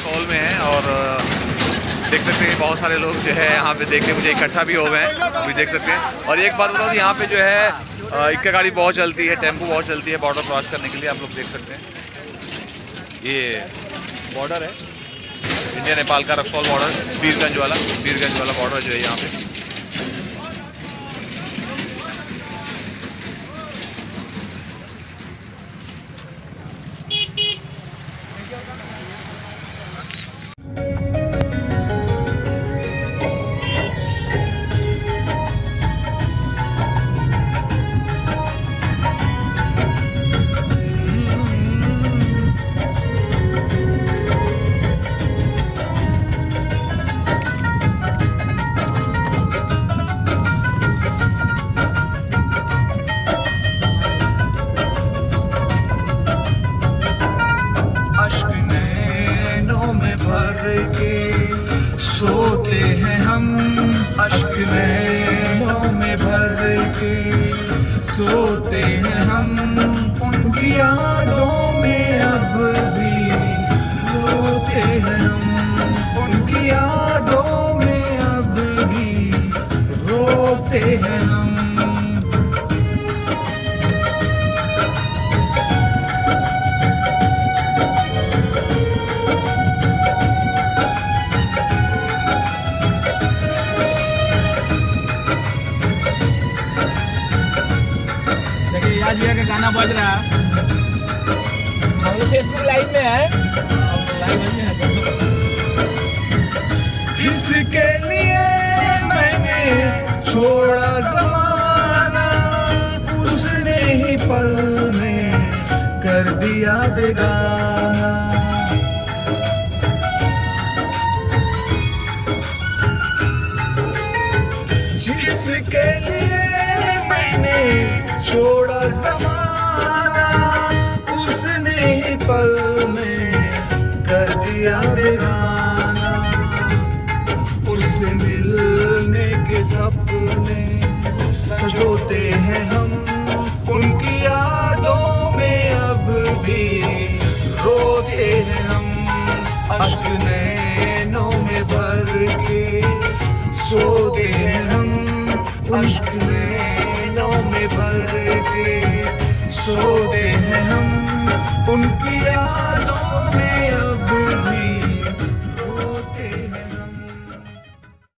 रक्सौल में हैं और देख सकते हैं बहुत सारे लोग जो है यहाँ पे देख के मुझे इकट्ठा भी हो गए हैं, अभी देख सकते हैं। और एक बात बताओ, यहाँ पे जो है इक्का गाड़ी बहुत चलती है, टेम्पो बहुत चलती है बॉर्डर क्रॉस करने के लिए। आप लोग देख सकते हैं ये बॉर्डर है इंडिया नेपाल का, रक्सौल बॉर्डर, पीरगंज वाला बॉर्डर जो है यहाँ पे। सोते हैं हम अश्क नैनों में भर के, सोते हैं हम उनकी यादों में अब भी रोते हैं हम, उनकी यादों में अब भी रोते हैं हम। आज भैया का गाना बज रहा है, हम लोग फेसबुक लाइव में है, जिसके लिए मैंने छोड़ा ज़माना, उसने ही पल में कर दिया बेगाना। जिसके लिए मैंने छोड़ा ज़माना, उसने ही पल में कर दिया बेगाना। उससे मिलने के सपने सजोते हैं हम, उनकी यादों में अब भी रोते हैं हम। अश्क नैनों में भर के सोते हैं हम, अश्क नैनों में भर के सोते हैं हम, उनकी यादों में अब भी